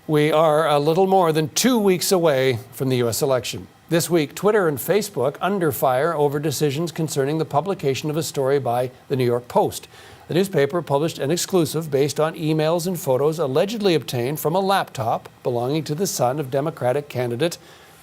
We are a little more than 2 weeks away from the U.S. election. This week, Twitter and Facebook under fire over decisions concerning the publication of a story by the New York Post. The newspaper published an exclusive based on emails and photos allegedly obtained from a laptop belonging to the son of Democratic candidate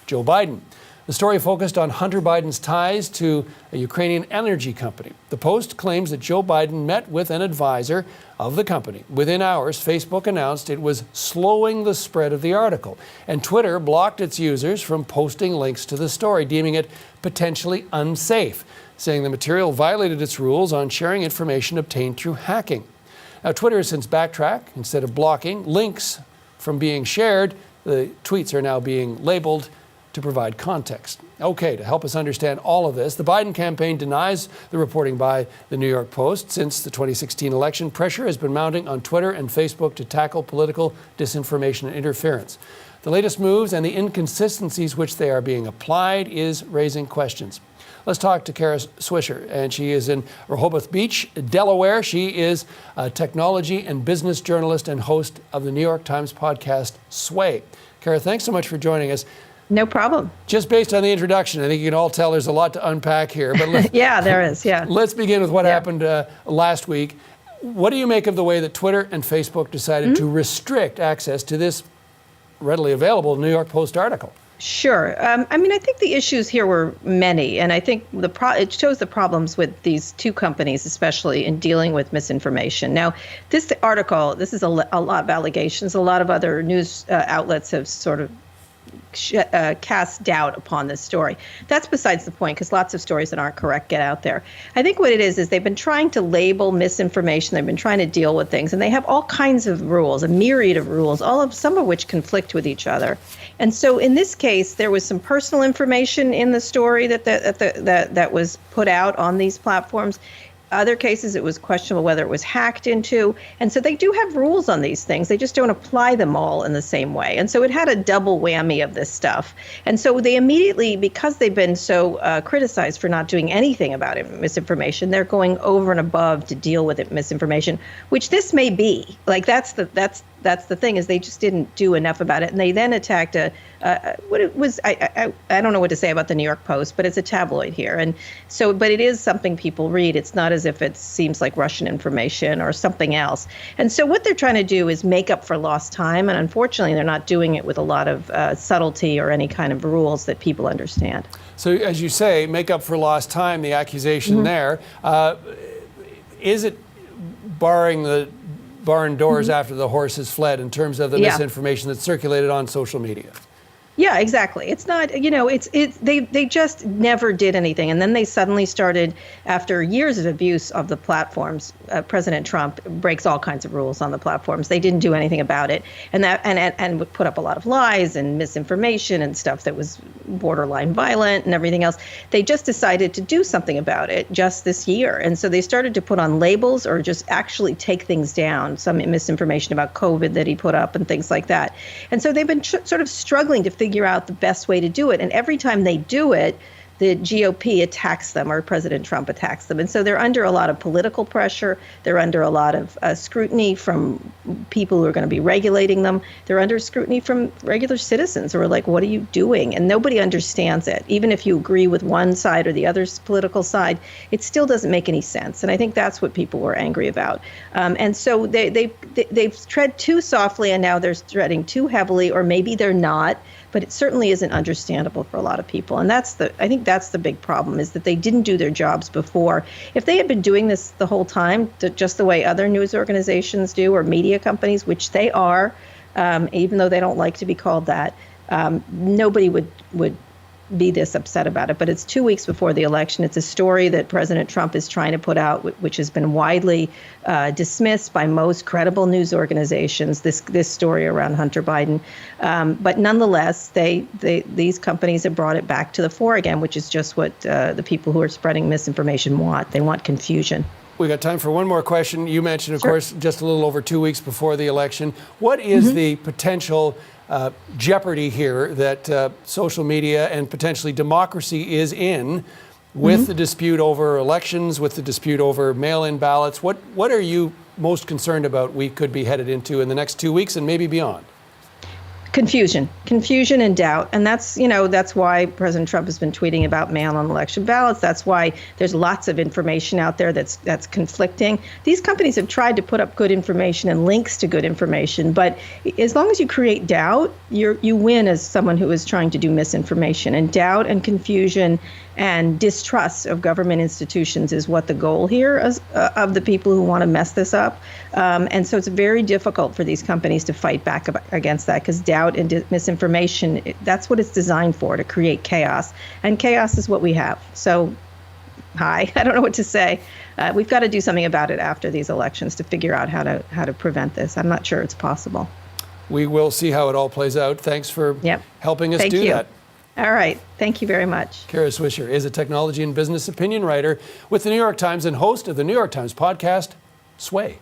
Joe Biden. The story focused on Hunter Biden's ties to a Ukrainian energy company. The Post claims that Joe Biden met with an advisor of the company. Within hours, Facebook announced it was slowing the spread of the article, and Twitter blocked its users from posting links to the story, deeming it potentially unsafe, saying the material violated its rules on sharing information obtained through hacking. Now, Twitter has since backtracked. Instead of blocking links from being shared, the tweets are now being labeled to provide context. Okay, to help us understand all of this, the Biden campaign denies the reporting by the New York Post. Since the 2016 election, pressure has been mounting on Twitter and Facebook to tackle political disinformation and interference. The latest moves and the inconsistencies which they are being applied is raising questions. Let's talk to Kara Swisher, and she is in Rehoboth Beach, Delaware. She is a technology and business journalist and host of the New York Times podcast, Sway. Kara, thanks so much for joining us. No problem. Just based on the introduction, I think you can all tell there's a lot to unpack here. But yeah, there is, yeah. Let's begin with what happened last week. What do you make of the way that Twitter and Facebook decided to restrict access to this readily available New York Post article? Sure. I think the issues here were many, and I think it shows the problems with these two companies, especially in dealing with misinformation. Now, this article, this is a lot of allegations. A lot of other news outlets have sort of cast doubt upon this story. That's besides the point, because lots of stories that aren't correct get out there. I think what it is they've been trying to label misinformation. They've been trying to deal with things, and they have all kinds of rules, a myriad of rules, some of which conflict with each other. And so in this case, there was some personal information in the story that was put out on these platforms. Other cases, it was questionable whether it was hacked into. And so they do have rules on these things. They just don't apply them all in the same way. And so it had a double whammy of this stuff. And so they immediately, because they've been so criticized for not doing anything about it, misinformation, they're going over and above to deal with it, misinformation, which this may be. Like, that's the thing, is they just didn't do enough about it. And they then attacked what it was, I don't know what to say about the New York Post, but it's a tabloid here. And so, but it is something people read. It's not as if it seems like Russian information or something else. And so what they're trying to do is make up for lost time. And unfortunately, they're not doing it with a lot of subtlety or any kind of rules that people understand. So as you say, make up for lost time, the accusation there. Is it barring the barn doors after the horse has fled in terms of the misinformation that's circulated on social media? Yeah, exactly. It's not, they just never did anything. And then they suddenly started, after years of abuse of the platforms, President Trump breaks all kinds of rules on the platforms. They didn't do anything about it. And would put up a lot of lies and misinformation and stuff that was borderline violent and everything else. They just decided to do something about it just this year. And so they started to put on labels or just actually take things down, some misinformation about COVID that he put up and things like that. And so they've been sort of struggling to figure out the best way to do it. And every time they do it, the GOP attacks them, or President Trump attacks them. And so they're under a lot of political pressure. They're under a lot of scrutiny from people who are going to be regulating them. They're under scrutiny from regular citizens who are like, what are you doing? And nobody understands it. Even if you agree with one side or the other's political side, it still doesn't make any sense. And I think that's what people were angry about. And so they've tread too softly, and now they're treading too heavily, or maybe they're not. But it certainly isn't understandable for a lot of people. And I think that's the big problem, is that they didn't do their jobs before. If they had been doing this the whole time, just the way other news organizations do, or media companies, which they are, even though they don't like to be called that, nobody would be this upset about it. But it's 2 weeks before the election. It's a story that President Trump is trying to put out, which has been widely dismissed by most credible news organizations, this story around Hunter Biden. But nonetheless, these companies have brought it back to the fore again, which is just what the people who are spreading misinformation want. They want confusion. We got time for one more question. You mentioned, of course, just a little over 2 weeks before the election. What is the potential jeopardy here that social media and potentially democracy is in with the dispute over elections, with the dispute over mail-in ballots? What are you most concerned about we could be headed into in the next 2 weeks and maybe beyond? Confusion and doubt. And that's why President Trump has been tweeting about mail-in election ballots. That's why there's lots of information out there that's conflicting. These companies have tried to put up good information and links to good information, but as long as you create doubt, you win as someone who is trying to do misinformation. And doubt and confusion and distrust of government institutions is what the goal here is, of the people who want to mess this up. And so it's very difficult for these companies to fight back against that, because doubt and misinformation, that's what it's designed for, to create chaos. And chaos is what we have. So, I don't know what to say. We've got to do something about it after these elections to figure out how to prevent this. I'm not sure it's possible. We will see how it all plays out. Thanks for helping us do that. All right. Thank you very much. Kara Swisher is a technology and business opinion writer with the New York Times and host of the New York Times podcast, Sway.